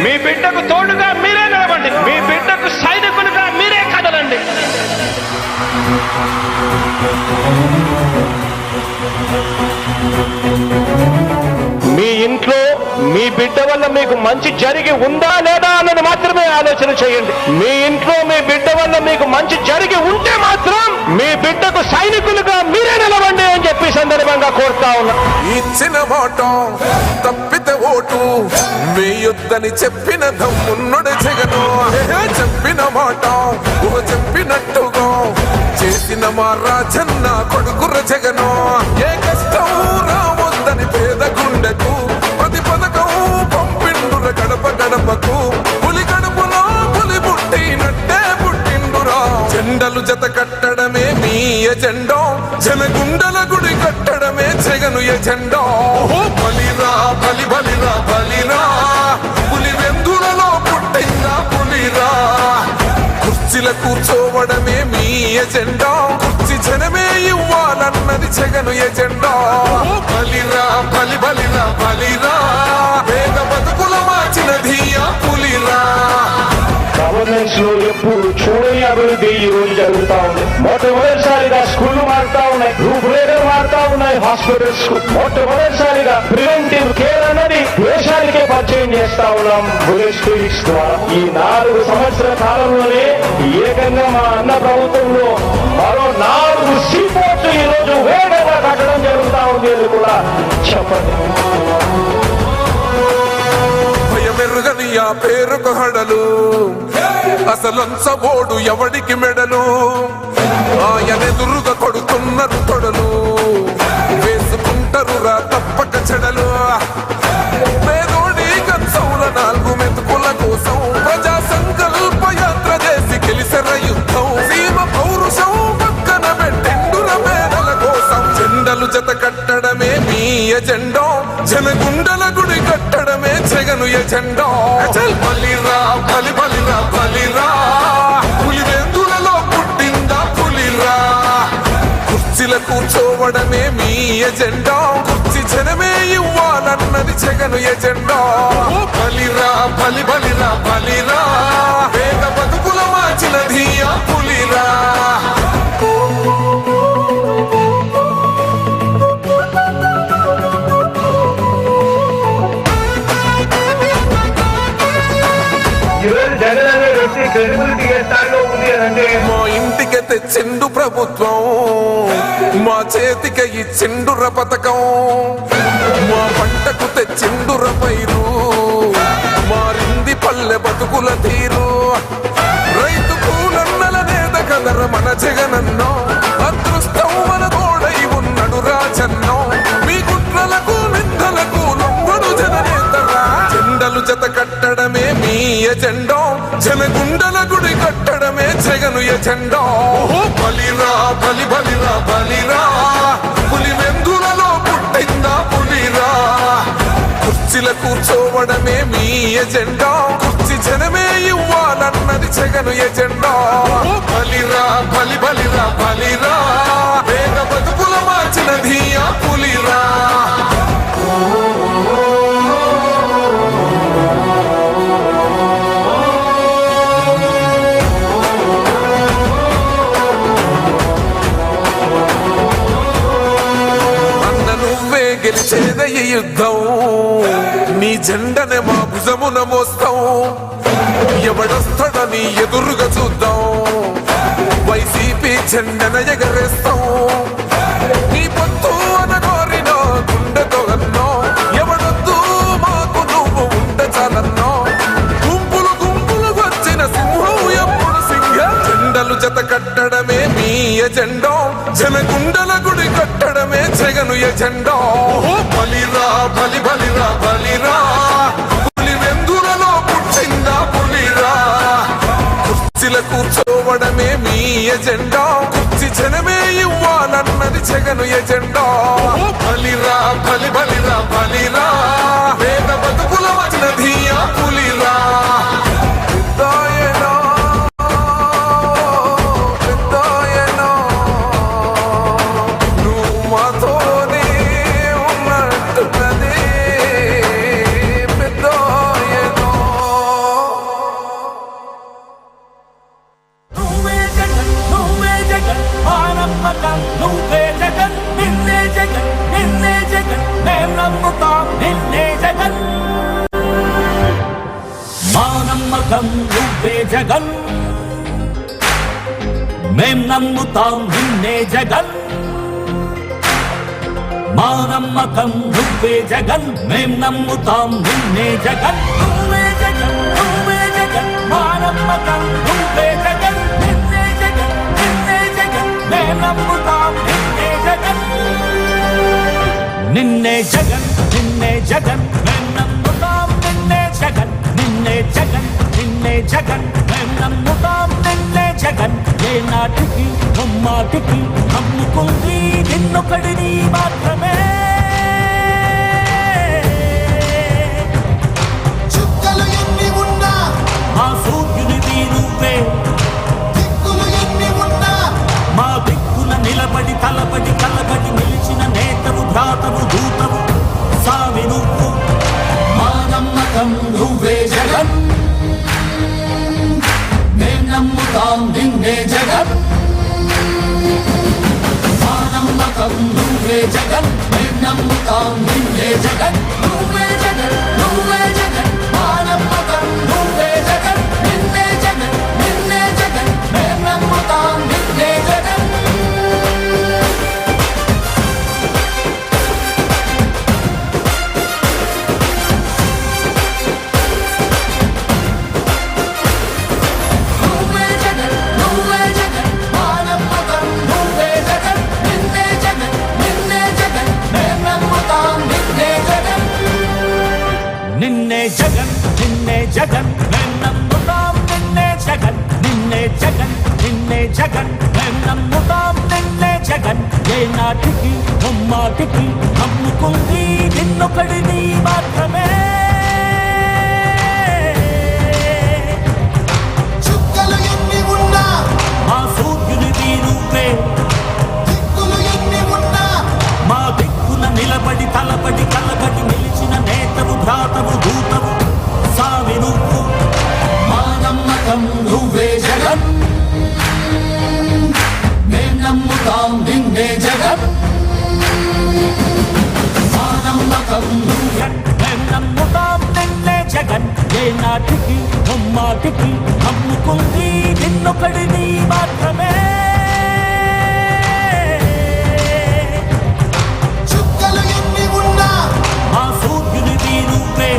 మీ బిడ్డకు తోడుగా మీరే నిలబండి. మీ బిడ్డకు సైనికులుగా మీరే కదలండి. మీ ఇంట్లో మీ బిడ్డ వల్ల మీకు మంచి జరిగి ఉందా లేదా అన్నది మాత్రమే ఆలోచన చేయండి. మీ ఇంట్లో మీ బిడ్డ వల్ల మీకు మంచి జరిగి ఉంటే మాత్రం మీ బిడ్డకు సైనికులుగా మీరే నిలవండి అని చెప్పి సందర్భంగా కోరుతా ఉన్నా. ఇచ్చిన మాట తప్పితే ఓటు వేయొద్దని చెప్పిన దమ్మున్నడు జగను. చెప్పిన మాట చెప్పినట్టుగా చేసిన మా రాజన్న కొడుకుర జగను. ఏ కష్టం రావద్దని పేద గుండెకు ప్రతి పథకం పంపిండుర గడప గడపకు. పులి గడపలో పులి పుట్టినట్టే పుట్టిండురా. జెండలు జత కట్టడమే మీ ఎజెండా, జనగుండల గుడి కట్టడమే జగను ఎజెండా. బలిరా బలి బలిరా బలిరా, పులి వెందులలో పుట్టిందా పులిరా. కుర్చీల కూర్చోవడమే మీ ఎజెండా, కుర్చీ జనమే ఇవ్వాలన్నది జగను ఎజెండా. బలిరా బలి బలిరా బలిరా, పేద బతుకుల మార్చినది ఆ పులిరా. గవర్నెన్స్ లో ఎప్పుడు చూడని అభివృద్ధి ఈ రోజు జరుగుతా ఉంది. మొట్టమొదటిసారిగా స్కూళ్లు మారుతా ఉన్నాయి, రూపురేఖలు మారుతా ఉన్నాయి. హాస్పిటల్స్ మొట్టమొదటిసారిగా ప్రివెంటివ్ కేర్ అన్నది దేశానికే పరిచయం చేస్తా ఉన్నాం బుల్లెట్ క్లినిక్స్ ద్వారా. ఈ 4 సంవత్సరాల కాలంలోనే ఏకంగా మా అన్న ప్రభుత్వంలో మరో 4 సీపోర్ట్లు ఈ రోజు వేగంగా కట్టడం జరుగుతా ఉంది అని కూడా చెప్పండి. భయమెరుగని ఆ పేరుకు హడలు, అసలంచబోడు ఎవడికి మెడలు. ఆయనెదురుగా కొడుతున్నారు తొడలు, వేసుకుంటారు రా తప్పక చెడలు. పేదోడి కన్సౌల 4 మెతుకుల కోసం ప్రజా సంకల్ప యాత్ర చేసి గెలిసెర యుద్ధం. సీమ పౌరుషం పక్కన పెట్టెండుర పేదల కోసం. జెండలు జత కట్టడమే మీ ఎజెండా, జనగుండల గుడి కట్టడమే జగను ఎజెండా. బలిరా బలి బలిరా బలిరా, పులి వెందులలో పుట్టిందా పులిరా. కుర్చీల కూర్చోవడమే మీ ఎజెండా, కుర్చీ జనమే ఇవ్వాలన్నది జగను ఎజెండా. బలిరా బలి బలిరా బలిరా, పేద బతుకుల మార్చినది ఆ పులిరా. మా ఇంటికి తెచ్చిండు ప్రభుత్వం, మా చేతికి ఇచ్చిండుర పథకం. మా పంటకు తెచ్చిండుర పైరు, మారింది పల్లె బతుకుల తీరు. రైతు కూలన్నల నేత కదర మన జగనన్నో, అదృష్టం మన తోడై ఉన్నడు రాజన్నో. మీ కుట్రలకు నిందలకు లొంగడు జననేతరా. జెండలు జత కట్టడమే మీ ఎజెండా, జనగుండల గుడి కట్టడమే జగను ఎజెండా. బలిరా బలి బలిరా బలిరా, పులి వెందులలో పుట్టిందా పులిరా. కుర్చీల కూర్చోవడమే మీ ఎజెండా, కుర్చీ జనమే ఇవ్వాలన్నది జగను ఎజెండా. బలిరా బలి బలిరా బలిరా, పేద బతుకుల మార్చినది ఆ పులిరా. గెలిచేద ఈ యుద్ధం, నీ జెండనే మా భుజమున మోస్తాం. ఎవడొస్తాడని ఎదురుగా చూద్దాం, వైసీపీ జెండన ఎగరేస్తాం. నీ పొత్తు అనగోరిన గుండెతో అన్నో, ఎవడొద్దు మాకు నువ్వు ఉంటే చాలన్నో. గుంపులు గుంపులు వచ్చిన సింహం ఎప్పుడు సింహ. జెండలు జత కట్టడమే మీ ఎజెండా, జనగుండల గుడి కట్టడమే జగను ఎజెండా. బలిరా బలి బలిరా బలిరా, పులి వెందులలో పుట్టిందా పులిరా. కుర్చీల కూర్చోవడమే మీ ఎజెండా, కుర్చీ జనమే ఇవ్వాలన్నది జగను ఎజెండా. బలిరా బలి బలిరా బలిరా, పేద బతుకుల వచ్చినది ఆ పులిరా. నమ్మకం నువ్వే జగన్ మేం నమ్ముతాం నిన్నే జగన్ మా నమ్మకం నువ్వే జగన్ మేం నమ్ముతాం నిన్నే జగన్ నువ్వే జగన్ నువ్వే జగన్ మా నమ్మకం నువ్వే జగన్ నిన్నే జగన్ నిన్నే జగన్ మేం నమ్ముతాం నిన్నే జగన్ నిన్నే జగన్ నిన్నే జగన్ మేం నమ్ముతాం నిన్నే జగన్ నిన్నే జగన్ నిన్నే జగన్ మేం నమ్ముతాం నిన్నే జగన్ ఏ నాటికి ముమ్మాటికి నమ్ముకుంది నిన్నొకడిని మాత్రమే చుక్కలు ఎన్ని ఉన్నా మా సూర్యునివి నువ్వే దిక్కులు ఎన్ని ఉన్నా మా దిక్కున నిలబడి తలబడి కలబడి నిలిచిన నేతవు భ్రాతవు దూతవు సామి నువ్వు మా నమ్మకం నువ్వే జగన్ మేం నమ్ముతాం నిన్నే జగన్ మా నమ్మకం నువ్వే జగన్ మేం నమ్ముతాం నిన్నే జగన్ నువ్వే జగన్ నువ్వే జగన్ మా నమ్మకం నువ్వే జగన్ నిన్నే జగన్ నిన్నే జగన్ మేం నమ్ముతాం నిన్నే జగన్ నువ్వే జగన్ నువ్వే జగన్ మా నమ్మకం నువ్వే జగన్ నిన్నే జగన్ నిన్నే జగన్ మేం నమ్ముతాం నిన్నే జగన్ నిన్నే జగన్ నిన్నే జగన్ మేం నమ్ముతాం నిన్నే జగన్ నిన్నే జగన్ నిన్నే జగన్ మేం నమ్ముతాం నిన్నే జగన్ ఏ నాటికి ముమ్మాటికి నమ్ముకుంది నిన్నొకడిని మాత్రమే చుక్కలు ఎన్ని ఉన్నా మా సూర్యునివి నువ్వే దిక్కులు ఎన్ని ఉన్నా మా దిక్కున నిలబడి తలబడి కలబడి నిలిచిన నేతవు భ్రాతవు దూతవు సామి నువ్వు మా నమ్మకం నువ్వే జగన్ మేం నమ్ముతాం నిన్నే జగన్ మా నమ్మకం నువ్వే మేం నమ్ముతాం నిన్నే జగన్ ఏ నాటికి ముమ్మాటికి నమ్ముకుంది నిన్నొకడిని మాత్రమే చుక్కలు ఎన్ని ఉన్నా మా సూర్యునివి నువ్వే